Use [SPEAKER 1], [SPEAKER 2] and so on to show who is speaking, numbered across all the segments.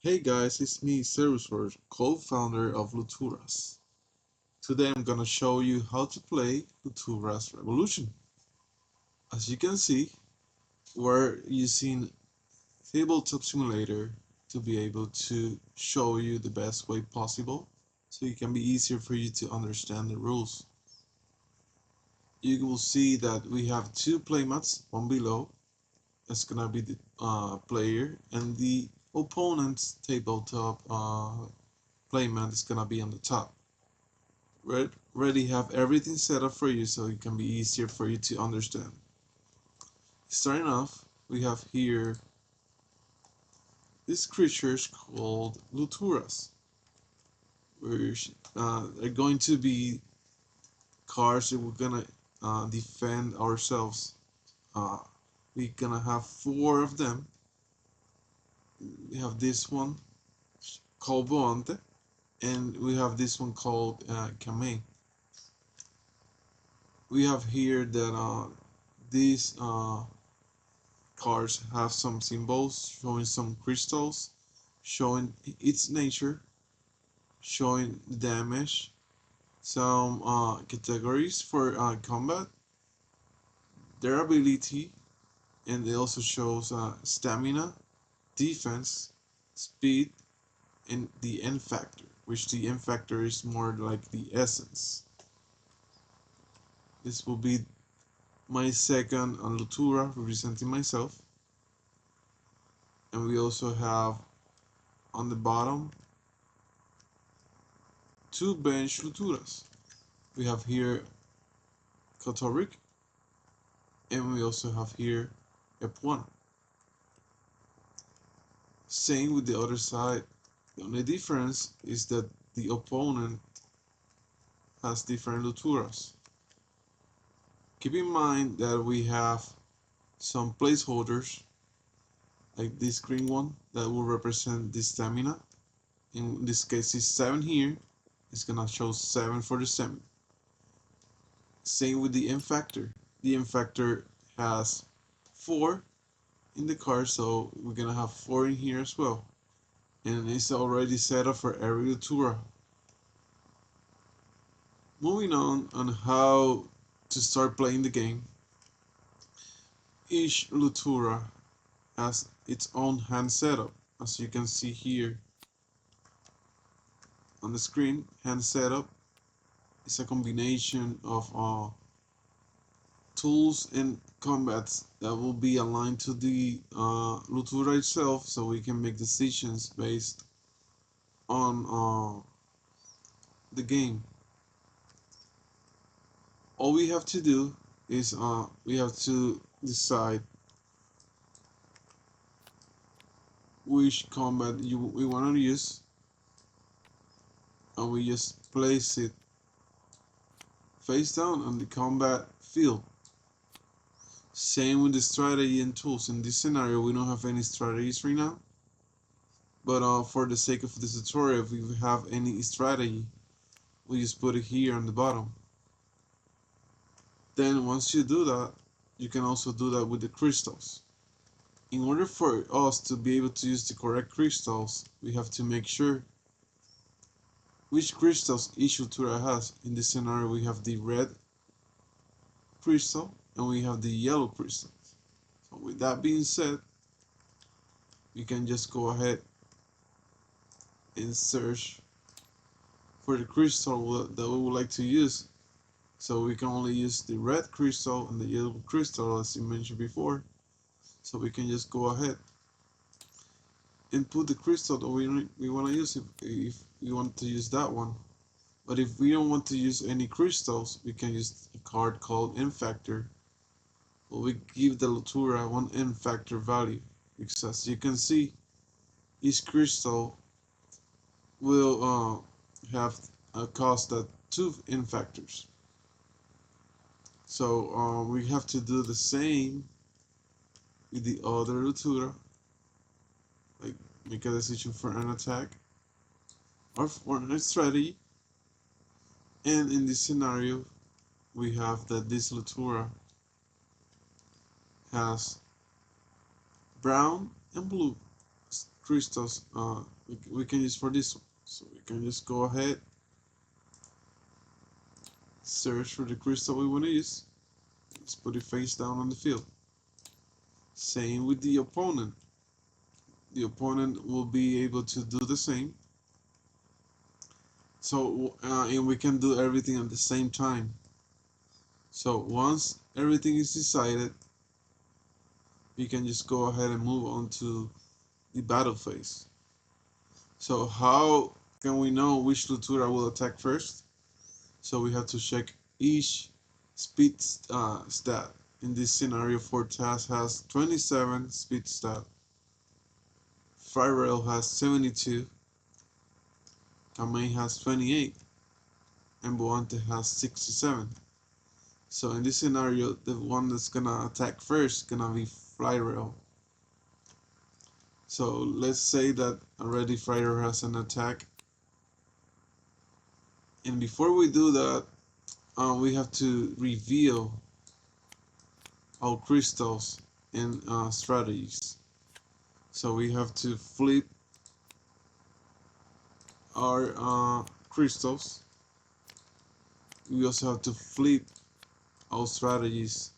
[SPEAKER 1] Hey guys, it's me, Serusword, co-founder of Luturas. Today I'm gonna show you how to play Luturas Revolution. As you can see, we're using Tabletop Simulator to be able to show you the best way possible, so it can be easier for you to understand the rules. You will see that we have two playmats, one below, that's gonna be the player, and the opponent's tabletop playmat is gonna be on the top. Already have everything set up for you so it can be easier for you to understand. Starting off, we have here these creatures called Luturas, which are going to be cards that we're gonna defend ourselves. We're gonna have four of them. We have this one called Boante, and we have this one called Kamei. We have here that these cards have some symbols showing some crystals, showing its nature, showing damage, some categories for combat, their ability, and it also shows stamina, defense, speed, and the N factor, which the N factor is more like the essence. This will be my second Lutura representing myself. And we also have on the bottom two bench Luturas. We have here Puerto Rican, and we also have here F1. Same with the other side. The only difference is that the opponent has different Luturas. Keep in mind that we have some placeholders, like this green one that will represent the stamina. In this case, it's 7 here. It's gonna show 7 for the stamina. Same with the M factor. The M factor has 4 in the card, so we're gonna have 4 in here as well. And it's already set up for every Lutura. Moving on how to start playing the game. Each Lutura has its own hand setup, as you can see here on the screen. Hand setup is a combination of tools and combats that will be aligned to the Lutura itself, so we can make decisions based on the game. All we have to do is we have to decide which combat we want to use, and we just place it face down on the combat field. Same with the strategy and tools. In this scenario, we don't have any strategies right now, but for the sake of this tutorial, if we have any strategy, we just put it here on the bottom. Then once you do that, you can also do that with the crystals. In order for us to be able to use the correct crystals, we have to make sure which crystals each Lutura has. In this scenario, we have the red crystal and we have the yellow crystal. So with that being said, we can just go ahead and search for the crystal that we would like to use. So we can only use the red crystal and the yellow crystal, as you mentioned before. So we can just go ahead and put the crystal that we want to use if we want to use that one. But if we don't want to use any crystals, we can use a card called N factor. But we give the Lutura one N factor value, because as you can see, each crystal will have a cost at 2 N factors. So we have to do the same with the other Lutura, like make a decision for an attack or for a strategy. And in this scenario, we have that this Lutura has brown and blue. crystals we can use for this one. So we can just go ahead, search for the crystal we want to use. Let's put it face down on the field. Same with the opponent. The opponent will be able to do the same. So and we can do everything at the same time. So once everything is decided, you can just go ahead and move on to the battle phase. So how can we know which Lutura will attack first? So we have to check each speed stat. In this scenario, Fortas has 27 speed stat, Fire has 72, Kamei has 28, and Boante has 67. So in this scenario, the one that's gonna attack first is gonna be Flyrail. So let's say that already Flyrail has an attack, and before we do that, we have to reveal our crystals and strategies. So we have to flip our crystals. We also have to flip our strategies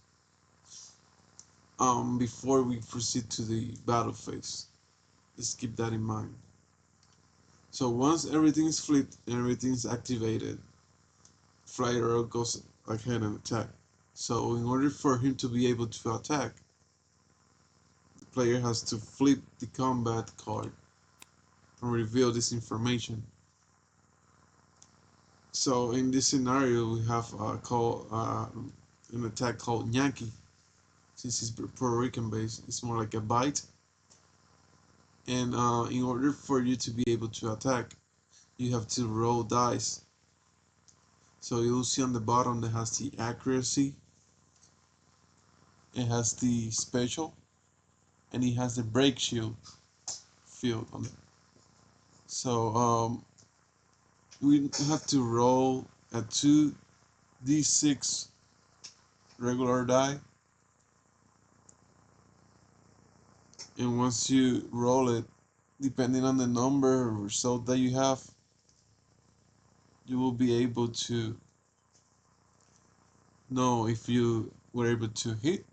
[SPEAKER 1] before we proceed to the battle phase. Let's keep that in mind. So once everything is flipped and everything is activated, Flyer goes ahead and attack. So in order for him to be able to attack, the player has to flip the combat card and reveal this information. So in this scenario, we have an attack called Yankee. Since it's Puerto Rican based, it's more like a bite. And in order for you to be able to attack, you have to roll dice. So you'll see on the bottom that has the accuracy, it has the special, and it has the Breakshield field on it. So we have to roll a 2d6 regular die, and once you roll it, depending on the number or result that you have, you will be able to know if you were able to hit,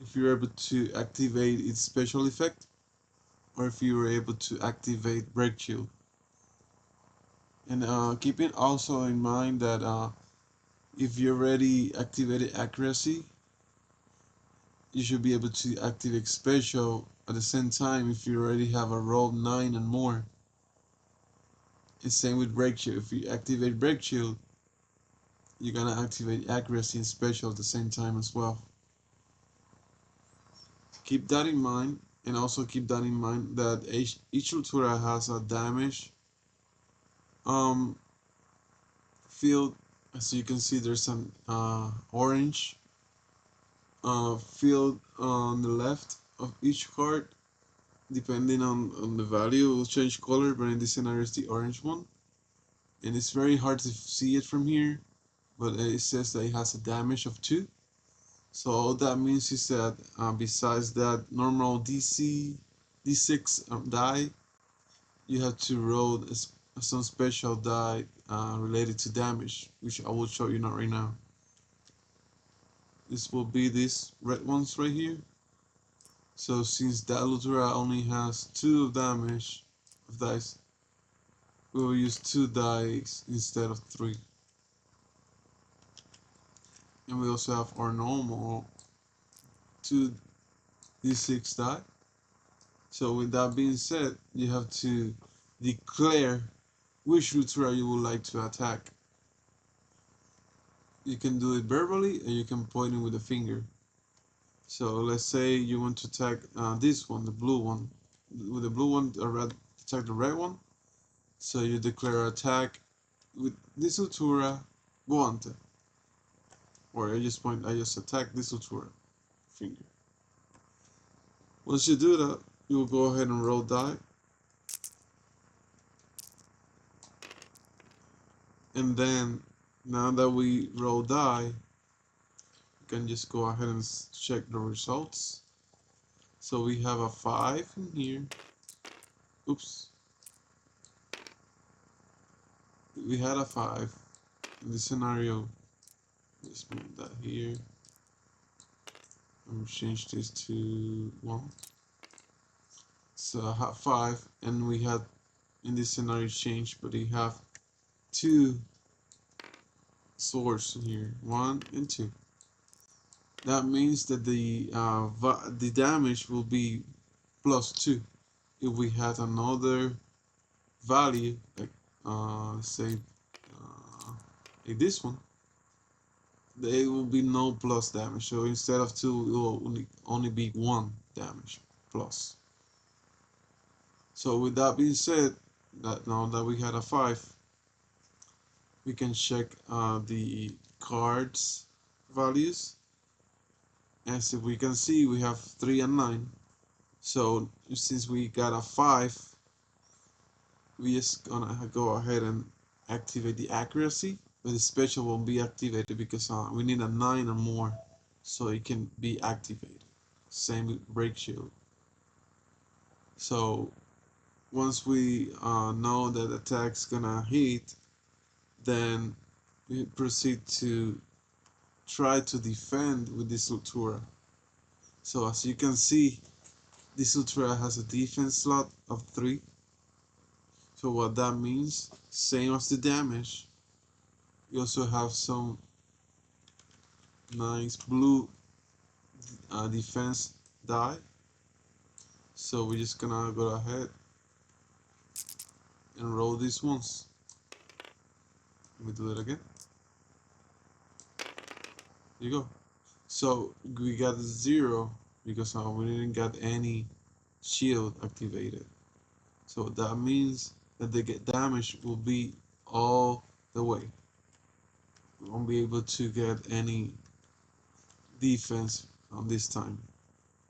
[SPEAKER 1] if you were able to activate its special effect, or if you were able to activate Breakshield. And keeping also in mind that if you already activated accuracy, you should be able to activate special at the same time if you already have a roll 9 and more. And same with Breakshield. If you activate Breakshield, you're gonna activate accuracy and special at the same time as well. Keep that in mind, and also keep that in mind that each Lutura has a damage field. As you can see, there's an orange field on the left of each card. Depending on the value, it will change color, but in this scenario, it's the orange one. And it's very hard to see it from here, but it says that it has a damage of 2. So all that means is that besides that normal D6 die, you have to roll some special die related to damage, which I will show you not right now. This will be these red ones right here. So since that Lutura only has 2 damage of dice, we will use 2 dice instead of 3. And we also have our normal 2d6 die. So with that being said, you have to declare which Lutura you would like to attack. You can do it verbally, and you can point it with a finger. So let's say you want to attack this one, the blue one. With the blue one, attack the red one. So you declare attack with this Lutura Boante. Or I just attack this Lutura finger. Once you do that, you will go ahead and roll die. And then, now that we roll die, you can just go ahead and check the results. So we have a 5 in here. Oops. We had a 5 in this scenario. Let's move that here. And change this to 1. So I have 5, and we had in this scenario change, but we have 2 swords in here, 1 and 2. That means that the damage will be +2. If we had another value, like say like this one, there will be no plus damage. So instead of 2, it will only be 1 damage plus. So with that being said, that now that we had a 5, we can check the cards values. As if we can see, we have 3 and 9. So since we got a 5, we just gonna go ahead and activate the accuracy, but the special won't be activated because we need a 9 or more so it can be activated. Same with Breakshield. So once we know that the attack's gonna hit, then we proceed to try to defend with this Lutura. So as you can see, this Lutura has a defense slot of 3. So what that means, same as the damage, you also have some nice blue defense die. So we're just gonna go ahead and roll this once. Let me do it again. There you go. So we got 0 because we didn't get any shield activated. So that means that the damage will be all the way. We won't be able to get any defense on this time.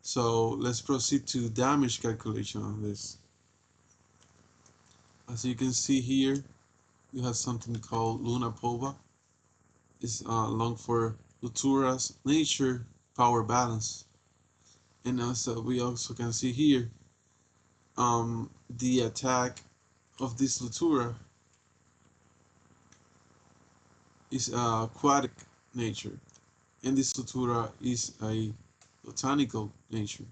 [SPEAKER 1] So let's proceed to damage calculation on this. As you can see here, you have something called Luna Pova. It's long for Luturas Nature Power Balance. And as we also can see here, the attack of this Lutura is aquatic nature, and this Lutura is a botanical nature,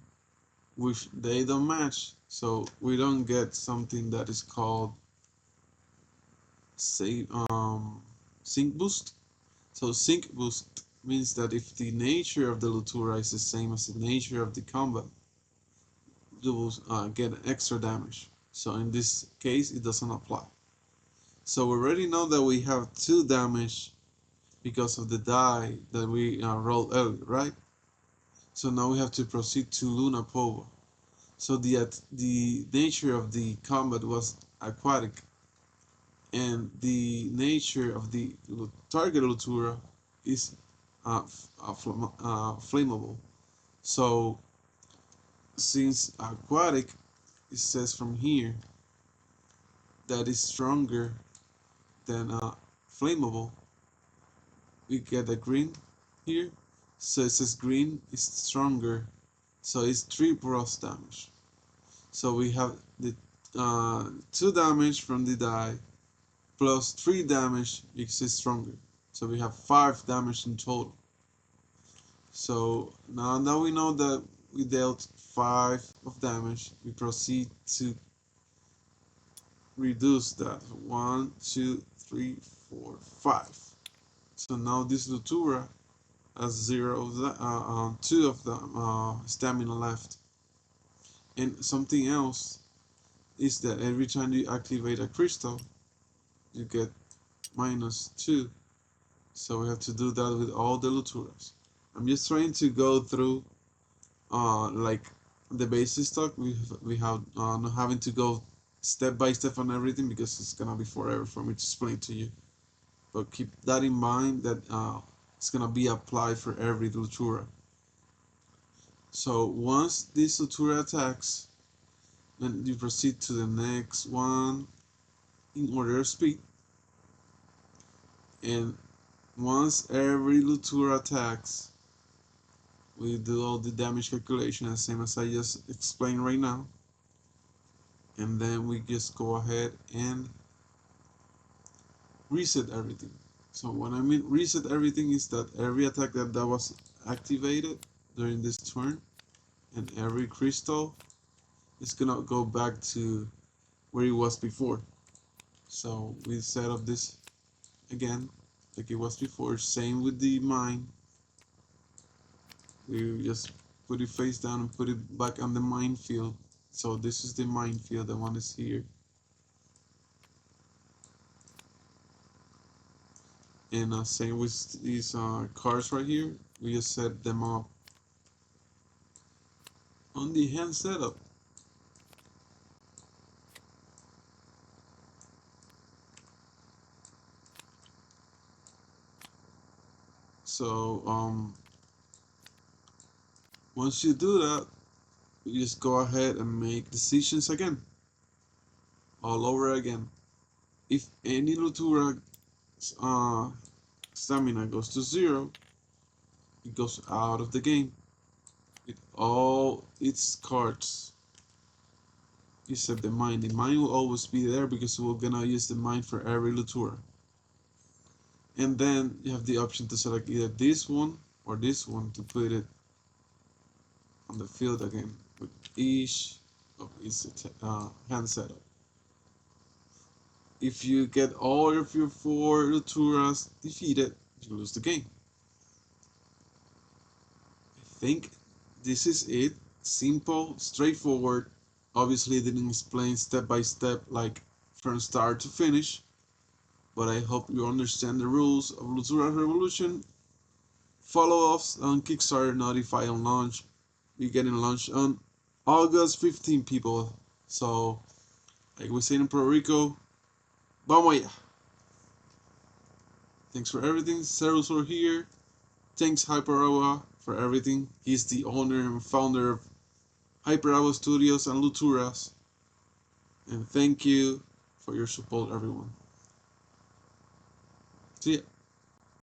[SPEAKER 1] which they don't match. So we don't get something that is called say sync boost. So sync boost means that if the nature of the Lutura is the same as the nature of the combat, you will get extra damage. So in this case, it doesn't apply. So we already know that we have 2 damage because of the die that we rolled earlier, right? So now we have to proceed to Luna Pova. So the nature of the combat was aquatic, and the nature of the target Lutura is flammable. So since aquatic, it says from here that is stronger than flammable, we get a green here. So it says green is stronger, so it's 3 plus damage. So we have the 2 damage from the die plus 3 damage because it's stronger. So we have 5 damage in total. So now that we know that we dealt 5 of damage, we proceed to reduce that. 1, 2, 3, 4, 5. So now this Lutura has 0 of the, 2 of the stamina left. And something else is that every time you activate a crystal, you get -2. So we have to do that with all the Luturas. I'm just trying to go through like the basic stuff. We have not having to go step by step on everything because it's gonna be forever for me to explain to you. But keep that in mind that it's gonna be applied for every Lutura. So once this Lutura attacks, then you proceed to the next one in order of speed. And once every Lutura attacks, We do all the damage calculation, the same as I just explained right now. And then we just go ahead and reset everything. So when I mean reset everything is that every attack that was activated during this turn and every crystal is gonna go back to where it was before. So we set up this again like it was before. Same with the mine. We just put it face down and put it back on the minefield. So this is the minefield, the one is here. And same with these cars right here. We just set them up on the hand setup. So once you do that, you just go ahead and make decisions again, all over again. If any Lutura stamina goes to 0, it goes out of the game with all its cards. You set the mine. The mine will always be there because we're gonna use the mine for every Lutura. And then you have the option to select either this one or this one to put it on the field again with each of its hand setup. If you get all of your 4 Luturas defeated, you lose the game. I think this is it. Simple, straightforward. Obviously didn't explain step by step like from start to finish, but I hope you understand the rules of Luturas Revolution. Follow us on Kickstarter, notify on launch. We're getting launched on August 15, people. So, like we say in Puerto Rico, vamos allá. Thanks for everything. Cerulean here. Thanks Hyperawa for everything. He's the owner and founder of Hyperawa Studios and Luturas. And thank you for your support, everyone. See ya.